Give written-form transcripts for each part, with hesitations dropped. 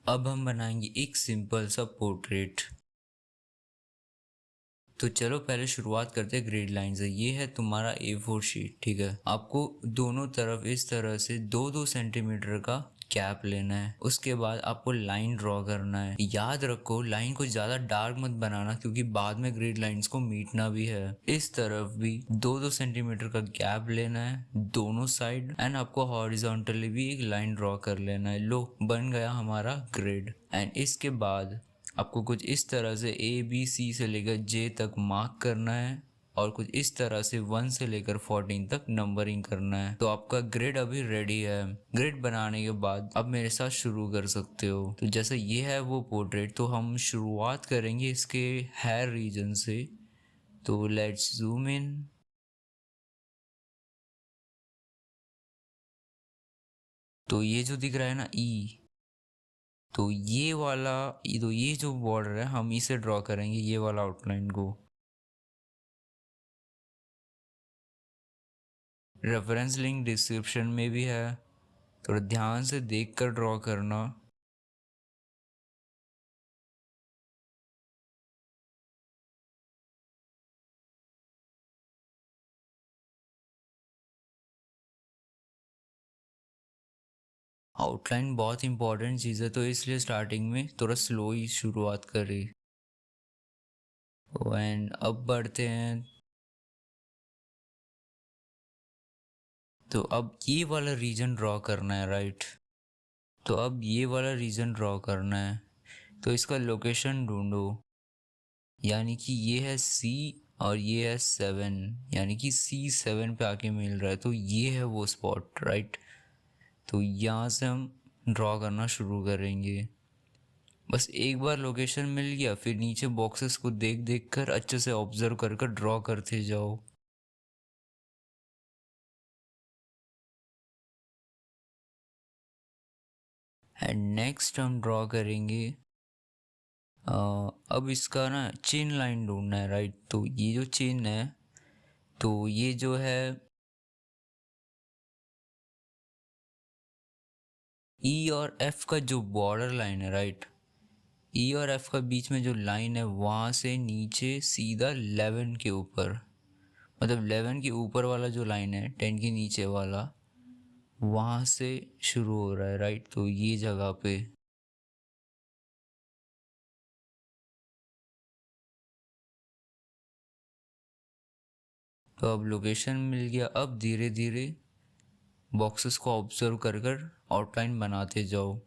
अब हम बनाएंगे एक सिंपल सा पोर्ट्रेट। तो चलो पहले शुरुआत करते हैं ग्रिड लाइन से। ये है तुम्हारा A4 शीट, ठीक है। आपको दोनों तरफ इस तरह से 2-2 सेंटीमीटर का कैप लेना है। उसके बाद आपको लाइन ड्रॉ करना है। याद रखो लाइन को ज्यादा डार्क मत बनाना, क्योंकि बाद में ग्रिड लाइंस को मीटना भी है। इस तरफ भी 2-2 सेंटीमीटर का गैप लेना है दोनों साइड, एंड आपको हॉरिजॉन्टली भी एक लाइन ड्रॉ कर लेना है। लो, बन गया हमारा ग्रिड। एंड इसके बाद आपको कुछ इस तरह से A B C से लेकर J तक मार्क करना है, और कुछ इस तरह से 1 से लेकर 14 तक नंबरिंग करना है। तो आपका ग्रिड अभी रेडी है। ग्रिड बनाने के बाद अब मेरे साथ शुरू कर सकते हो। तो जैसे ये है वो पोर्ट्रेट, तो हम शुरुआत करेंगे इसके हेयर रीजन से। तो लेट्स जूम इन। तो ये जो दिख रहा है ना E, तो ये वाला, तो ये जो बॉर्डर है हम इसे ड्रॉ करेंगे, ये वाला आउटलाइन को। रेफरेंस लिंक डिस्क्रिप्शन में भी है, थोड़ा ध्यान से देख कर ड्रॉ करना। आउटलाइन बहुत इंपॉर्टेंट चीज़ है, तो इसलिए स्टार्टिंग में थोड़ा स्लो ही शुरुआत करी। एंड अब बढ़ते हैं। तो अब ये वाला रीजन ड्रॉ करना है, राइट। तो अब ये वाला रीजन ड्रॉ करना है, तो इसका लोकेशन ढूंढो। यानी कि ये है C और ये है 7, यानी कि C7 पे आके मिल रहा है, तो ये है वो स्पॉट, राइट। तो यहाँ से हम ड्रॉ करना शुरू करेंगे। बस एक बार लोकेशन मिल गया, फिर नीचे बॉक्सेस को देख देख कर अच्छे से ऑब्जर्व कर कर ड्रॉ करते जाओ। एंड नेक्स्ट हम ड्रॉ करेंगे, अब इसका ना चेन लाइन ढूंढना है, राइट। तो ये जो चेन है, तो ये जो है E और F का जो बॉर्डर लाइन है, राइट। E और F का बीच में जो लाइन है, वहाँ से नीचे सीधा 11 के ऊपर, मतलब 11 के ऊपर वाला जो लाइन है, 10 के नीचे वाला, वहाँ से शुरू हो रहा है, राइट। तो ये जगह पे। तो अब लोकेशन मिल गया। अब धीरे धीरे बॉक्सेस को ऑब्जर्व कर कर आउटलाइन बनाते जाओ।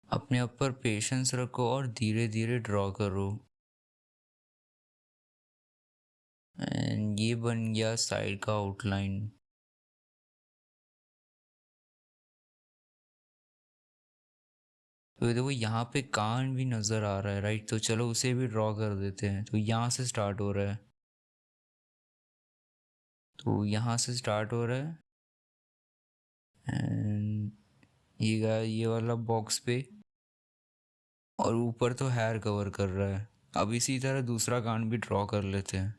अपने ऊपर पेशेंस रखो और धीरे धीरे ड्रॉ करो। एंड ये बन गया साइड का आउटलाइन। तो ये देखो यहाँ पे कान भी नज़र आ रहा है, राइट। तो चलो उसे भी ड्रॉ कर देते हैं। तो यहाँ से स्टार्ट हो रहा है, तो यहाँ से स्टार्ट हो रहा है, एंड ये गया ये वाला बॉक्स पे, और ऊपर तो हेयर कवर कर रहा है। अब इसी तरह दूसरा कान भी ड्रॉ कर लेते हैं।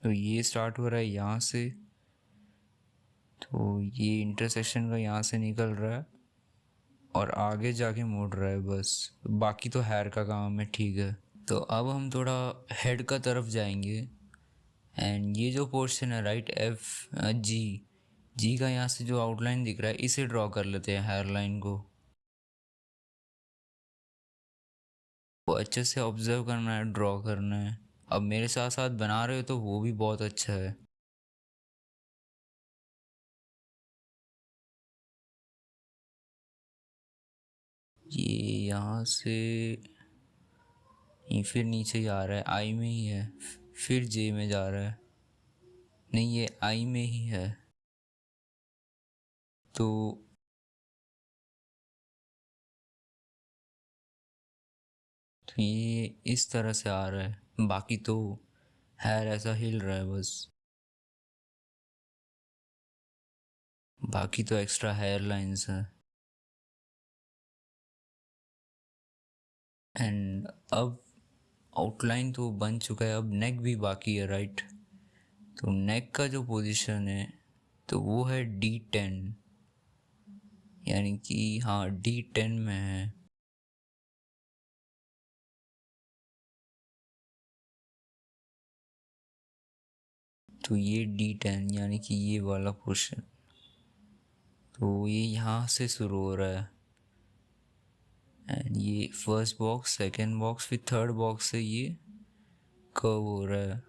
तो ये स्टार्ट हो रहा है यहाँ से, तो ये इंटरसेक्शन का यहाँ से निकल रहा है और आगे जाके मुड़ रहा है, बस। बाकी तो हेयर का काम है, ठीक है। तो अब हम थोड़ा हेड का तरफ जाएंगे। एंड ये जो पोर्शन है, राइट, जी का यहाँ से जो आउटलाइन दिख रहा है, इसे ड्रॉ कर लेते हैं, हेयर लाइन को। वो अच्छे से ऑब्जर्व करना है, ड्रॉ करना है। अब मेरे साथ साथ बना रहे हो तो वो भी बहुत अच्छा है। ये यहाँ से ये फिर नीचे ही आ रहा है, आई में ही है, फिर जे में जा रहा है, नहीं ये आई में ही है। तो ये इस तरह से आ रहा है, बाकी तो हेयर ऐसा हिल रहा है बस, बाकी तो एक्स्ट्रा हेयर लाइंस है। एंड अब आउटलाइन तो बन चुका है, अब नेक भी बाकी है, राइट। तो नेक का जो पोजीशन है तो वो है D10, यानी कि हाँ D10 में है। तो ये D10 यानी कि ये वाला पोर्शन, तो ये यहाँ से शुरू हो रहा है। एंड ये फर्स्ट बॉक्स, सेकंड बॉक्स, फिर थर्ड बॉक्स से ये कर्व हो रहा है।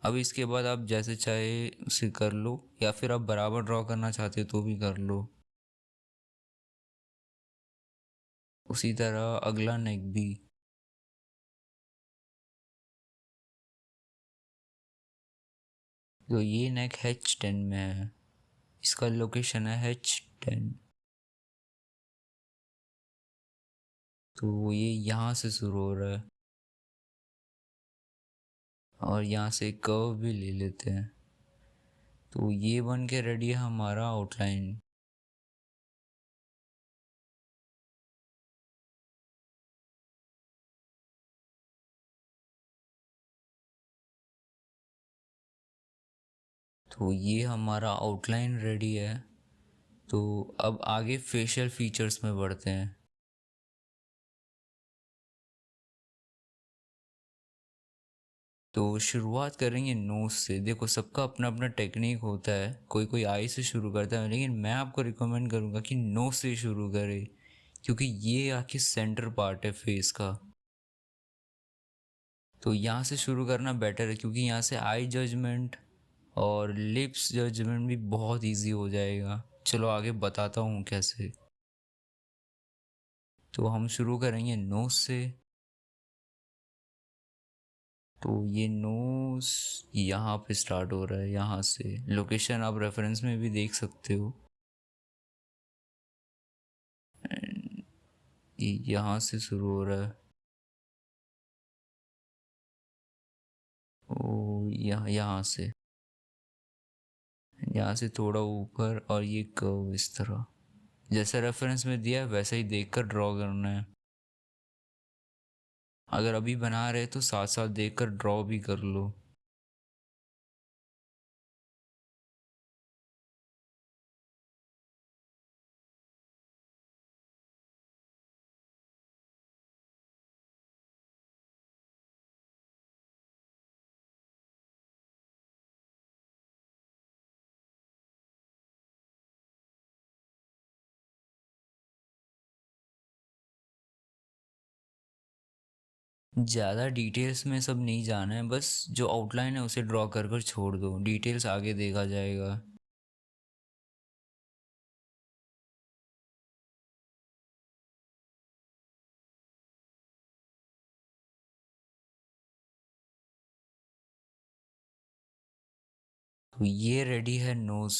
अब इसके बाद आप जैसे चाहे उसे कर लो, या फिर आप बराबर ड्रॉ करना चाहते हो तो भी कर लो। उसी तरह अगला नेक भी। तो ये नेक H10 में है, इसका लोकेशन है H10। तो ये यहाँ से शुरू हो रहा है और यहाँ से कर्व भी ले लेते हैं। तो ये बन के रेडी है हमारा आउटलाइन। तो ये हमारा आउटलाइन रेडी है। तो अब आगे फेशियल फीचर्स में बढ़ते हैं। तो शुरुआत करेंगे नोज से। देखो सबका अपना अपना टेक्निक होता है, कोई कोई आई से शुरू करता है, लेकिन मैं आपको रिकमेंड करूँगा कि नोज से शुरू करें, क्योंकि ये आखिर सेंटर पार्ट है फेस का। तो यहाँ से शुरू करना बेटर है, क्योंकि यहाँ से आई जजमेंट और लिप्स जजमेंट भी बहुत इजी हो जाएगा। चलो आगे बताता हूँ कैसे। तो हम शुरू करेंगे नोज से। तो ये नोज यहाँ पे स्टार्ट हो रहा है, यहाँ से लोकेशन आप रेफरेंस में भी देख सकते हो। ये यहाँ से शुरू हो रहा है, ओ यहाँ से, यहाँ से थोड़ा ऊपर, और ये कर्व इस तरह जैसा रेफरेंस में दिया है वैसा ही देखकर ड्रॉ करना है। अगर अभी बना रहे तो साथ साथ देखकर ड्रॉ भी कर लो। ज़्यादा डिटेल्स में सब नहीं जाना है, बस जो आउटलाइन है उसे ड्रॉ कर कर छोड़ दो, डिटेल्स आगे देखा जाएगा। तो ये रेडी है नोज।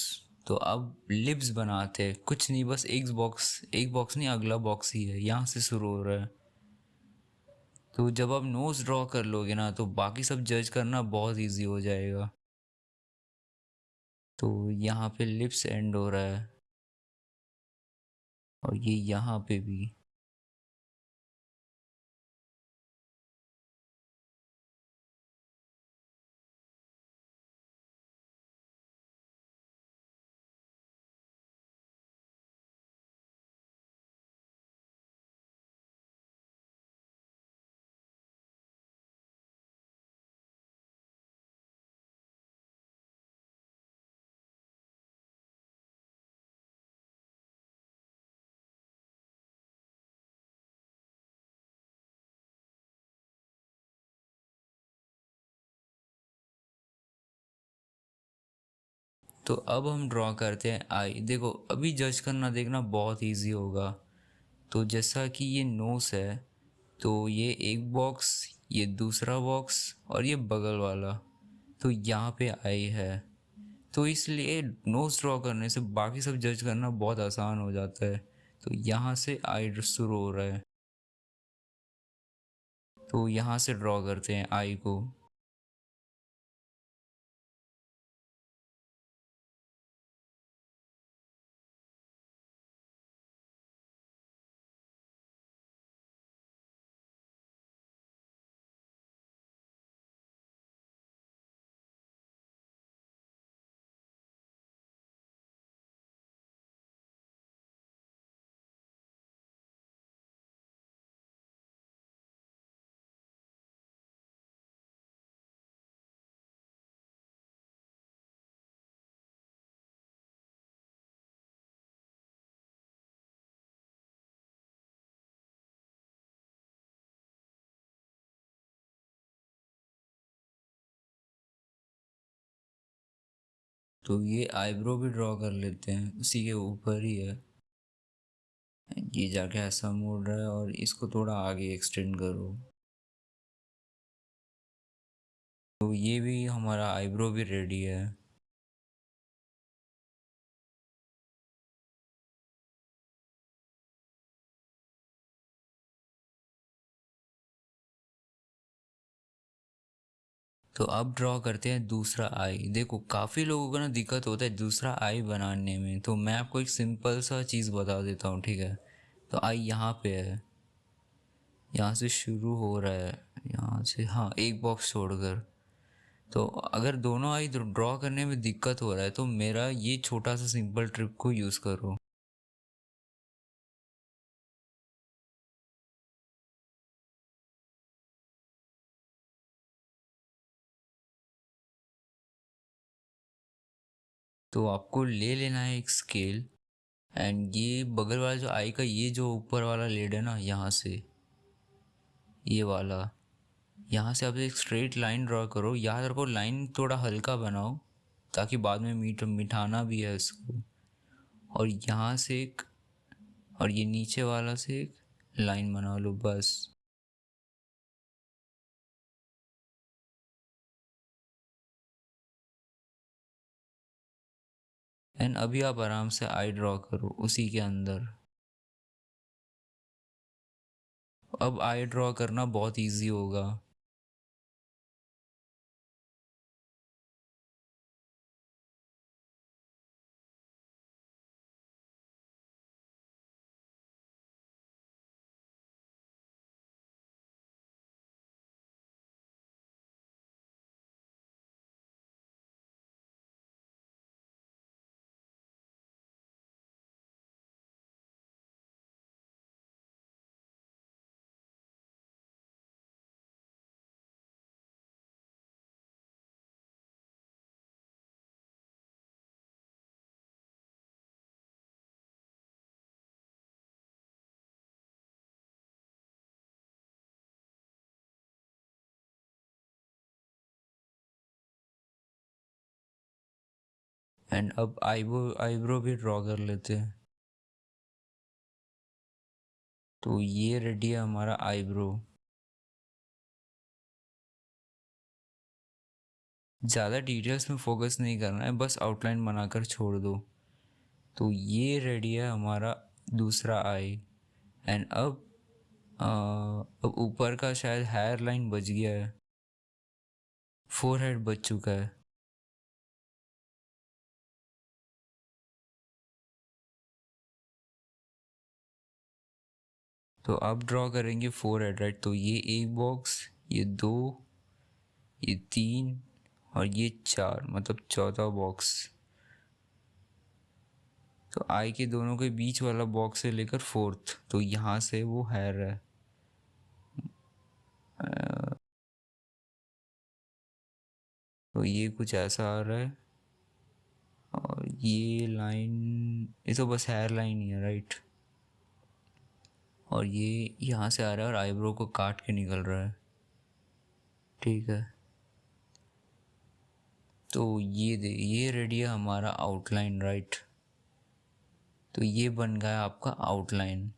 तो अब लिप्स बनाते हैं, कुछ नहीं बस एक बॉक्स नहीं, अगला बॉक्स ही है, यहाँ से शुरू हो रहा है। तो जब आप नोज ड्रॉ कर लोगे ना तो बाकी सब जज करना बहुत इजी हो जाएगा। तो यहाँ पे लिप्स एंड हो रहा है, और ये यहाँ पे भी। तो अब हम ड्रॉ करते हैं आई। देखो अभी जज करना देखना बहुत इजी होगा। तो जैसा कि ये नोस है, तो ये एक बॉक्स ये दूसरा बॉक्स और ये बगल वाला, तो यहाँ पे आई है। तो इसलिए नोज ड्रॉ करने से बाकी सब जज करना बहुत आसान हो जाता है। तो यहाँ से आई शुरू हो रहा है, तो यहाँ से ड्रॉ करते हैं आई को। तो ये आईब्रो भी ड्रॉ कर लेते हैं, उसी के ऊपर ही है। ये जाके ऐसा मुड़ रहा है और इसको थोड़ा आगे एक्सटेंड करो। तो ये भी हमारा आईब्रो भी रेडी है। तो अब ड्रॉ करते हैं दूसरा आई। देखो काफ़ी लोगों को ना दिक्कत होता है दूसरा आई बनाने में, तो मैं आपको एक सिंपल सा चीज़ बता देता हूँ, ठीक है। तो आई यहाँ पे है, यहाँ से शुरू हो रहा है, यहाँ से, हाँ, एक बॉक्स छोड़कर। तो अगर दोनों आई ड्रॉ करने में दिक्कत हो रहा है तो मेरा ये छोटा सा सिंपल ट्रिक को यूज़ करो। तो आपको ले लेना है एक स्केल, एंड ये बगल वाला जो आई का ये जो ऊपर वाला लेड है ना, यहाँ से ये वाला, यहाँ से आप एक स्ट्रेट लाइन ड्रॉ करो। याद रखो लाइन थोड़ा हल्का बनाओ ताकि बाद में मिठाना भी है इसको। और यहाँ से एक, और ये नीचे वाला से एक लाइन बना लो बस। एंड अभी आप आराम से आई ड्रॉ करो उसी के अंदर। अब आई ड्रॉ करना बहुत इजी होगा। एंड अब आईब्रो भी ड्रॉ कर लेते हैं। तो ये रेडी है हमारा आईब्रो। ज़्यादा डिटेल्स में फोकस नहीं करना है, बस आउटलाइन बनाकर छोड़ दो। तो ये रेडी है हमारा दूसरा आई। एंड अब ऊपर का शायद हेयर लाइन बच गया है, फोर हेड बच चुका है। तो अब ड्रॉ करेंगे फोर हेड, राइट। तो ये एक बॉक्स, ये दो, ये तीन, और ये चार, मतलब चौथा बॉक्स। तो आई के दोनों के बीच वाला बॉक्स से लेकर फोर्थ, तो यहाँ से वो हेयर है। तो ये कुछ ऐसा आ रहा है, और ये लाइन, ये तो बस हेयर लाइन ही है, राइट। और ये यहाँ से आ रहा है और आईब्रो को काट के निकल रहा है, ठीक है। तो ये रेडी है हमारा आउटलाइन, राइट। तो ये बन गया आपका आउटलाइन।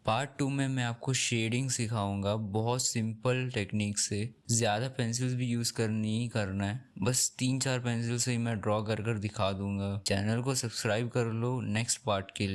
पार्ट 2 में मैं आपको शेडिंग सिखाऊंगा बहुत सिंपल टेक्निक से। ज़्यादा पेंसिल्स भी यूज़ नहीं करना है, बस 3-4 पेंसिल से ही मैं ड्रॉ कर दिखा दूंगा। चैनल को सब्सक्राइब कर लो नेक्स्ट पार्ट के लिए।